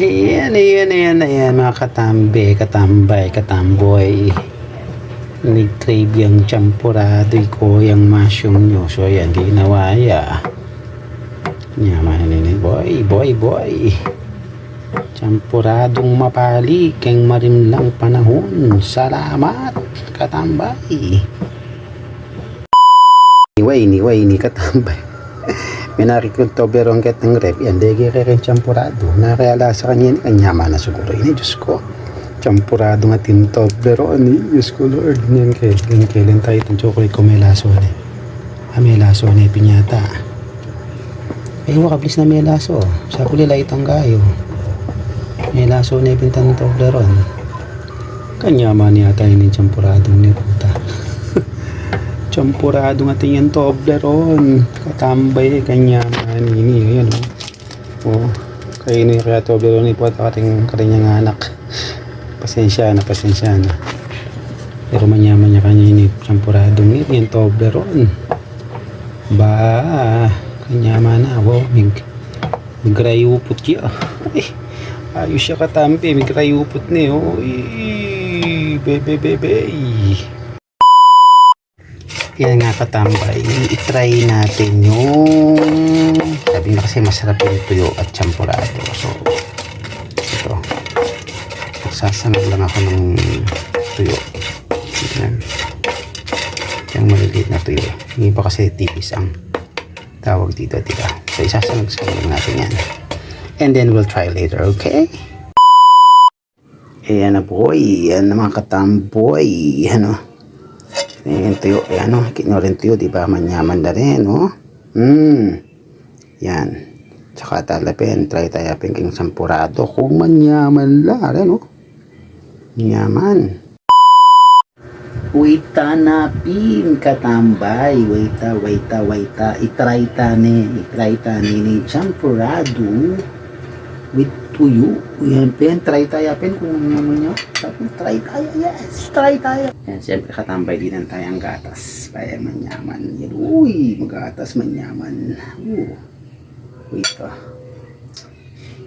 Ayan mga katambay, katamboy. Nag-trivia ang champurado ko yung mushroom nyo. So ayan, ginawa ya. Yaman ni boy. Champuradong mapalik ang marimlang panahon. Salamat, katambay. Anyway, ni katambay. Minari ko Toblerone ket ng rep. Yan, degi rin champurado. Nakayala sa kanya, kanyama na siguro. Ini, Diyos ko. Champurado nga tim Toblerone. Diyos ko, Lord. Yan kailan tayo itong chocolate ko may laso na. May laso na pinyata. Wakablis na may laso. Sa kulila itong gayo. May laso na ipintan ng Toblerone. Kanyama niya tayo ni champurado ni puta. Champurado nga tingin Toblerone. Katambay kanyama nini. Ayan o. Kayo na kaya Toblerone po at ating kanyang anak. Pasensya na. Pero manyaman niya kanya ini champurado nga yung Toblerone. Kanyama na. Wow, migrayupot siya. Ayos siya katampi. Migrayupot niya. Bebe. Yan nga katambay, i-try natin yung sabi nga kasi masarap yung tuyo at champurado. So ito, magsasamag lang ako ng tuyo. Yan, yung maliliit na tuyo. Hindi pa kasi tipis ang tawag dito, diba? So isasamag lang natin yan, and then we'll try later, okay? Ayan na boy, yan na mga katamboy, ano. Ayan tuyo, ayan o, kinorin tuyo, diba? Manyaman na rin, o. Yan. Tsaka talapin, try tayo pinking sampurado. Kung manyaman la, rin, o. Manyaman. Waita napin, katambay. Waita. Itry tani ni sampurado with tuyo. Yan, try tayo kung manyaman nyo. Try tayo, yes, try tayo. Yan, siyempre katambay din ang tayang gatas. Kaya manyaman. Yan, magatas manyaman. Wait ka.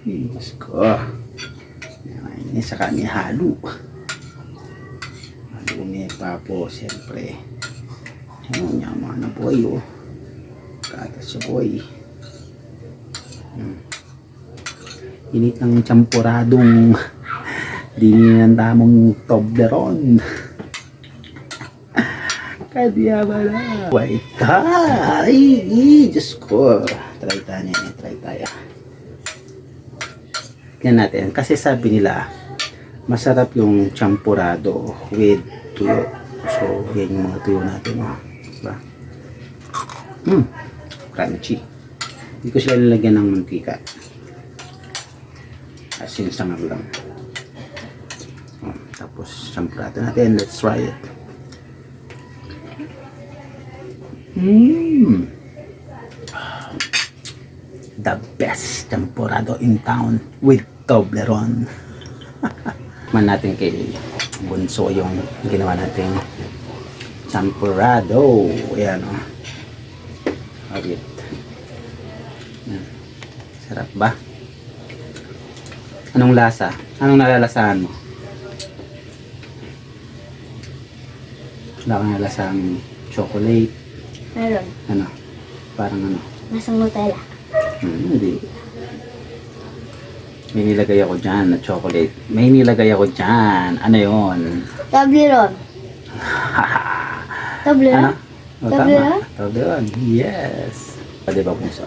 Diyos ko. Yan, saka niya halo. Halo niya papo, siyempre. Yan, manyaman na boy, oh. Gatas siya boy. Init ng champuradong di ng tamong Toblerone. Kaya ba na? Wait ka! Ay, Diyos ko. Try tayo. Tignan natin. Kasi sabi nila, masarap yung champurado with tuyo. So, yan yung mga tuyo natin. Diba? Crunchy. Hindi ko sila nilagyan ng mantika. Sinsangar lang. Tapos champurado natin. Let's try it. The best champurado in town with Toblerone. Man natin kay Bunso yung ginawa natin champurado. Ayan o. Agit. Sarap ba? Anong lasa? Anong nalalasahan mo? Wala kang nalasang chocolate? Meron. Ano? Parang ano? Masang Nutella. Hindi. May nilagay ako dyan na chocolate. May nilagay ako dyan. Ano yun? Toblerone. Toblerone? Ano? Toblerone? Toblerone. Yes. Diba Bunso?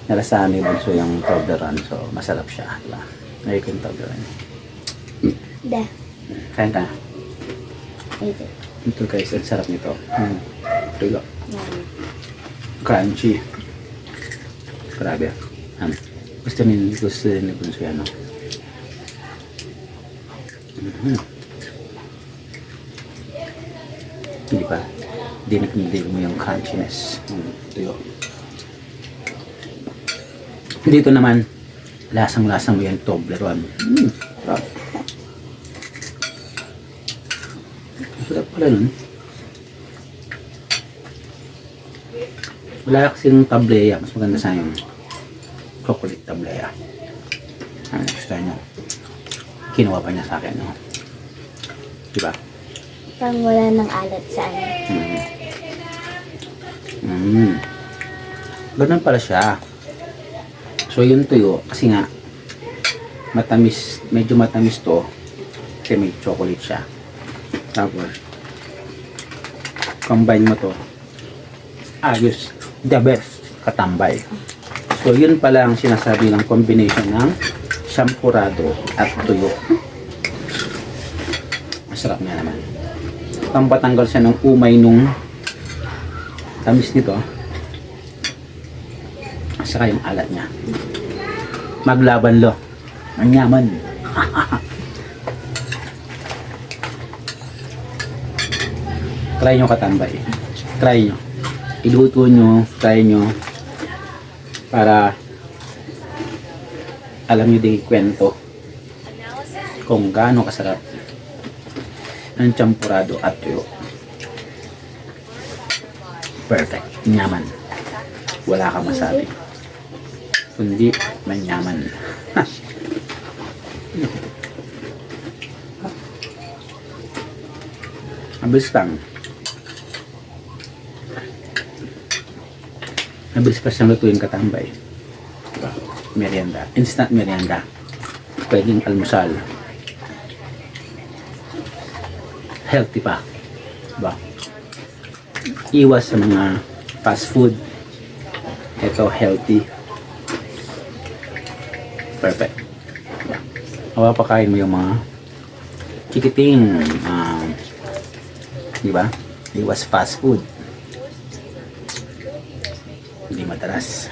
Nalasahan ni Bunso yung Toblerone. So, masarap siya. Diba? Ngayon ko yung Toblerone. Da. Kain ka. Ito. Ito guys, ang sarap nito. Tulo. Crunchy. Grabe. Gusto ni Bunso yan, no? Hindi pa. Dinig mo yung crunchiness ng tuyo. Dito naman, lasang-lasang mo yung Toblerone. Sarap. Sarap pala nun. Wala kasing tableya. Mas maganda sa yung chocolate tableya. Gusto nyo. Kinuha pa niya sa akin, no? Diba? Pang wala ng alat sa ano. Ganun pala siya. So, yung tuyo, kasi nga, matamis, medyo matamis to. Kasi may chocolate siya. Tapos, combine mo to. Ayos. The best. Katambay. So, yun pala ang sinasabi ng combination ng champurado at tuyo. Masarap nga naman. Pampatanggal siya ng umay nung tamis nito. Saka yung alat niya. Maglaban lo. Ang yaman. Try nyo katambay. Try nyo. Iluto nyo. Try nyo. Para alam nyo din kwento kung gaano kasarap ang champurado at tuyo. Perfect. Nyaman. Wala kang masabi. Kundi manyaman. Mabilis lang. Mabilis pa siyang lutuin katambay. Diba? Merienda. Instant merienda. Pwedeng almusal. Healthy pa. Diba? Iwas sa mga fast food. Ito healthy. Perfect. Diba? Mapapakain mo yung mga chikiting. Diba? Iwas fast food. Hindi madalas.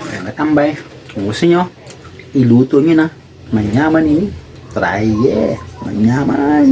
Kaya katambay. Kung gusto nyo, iluto nyo na. Manyaman ini. Try, yeah. Manyaman.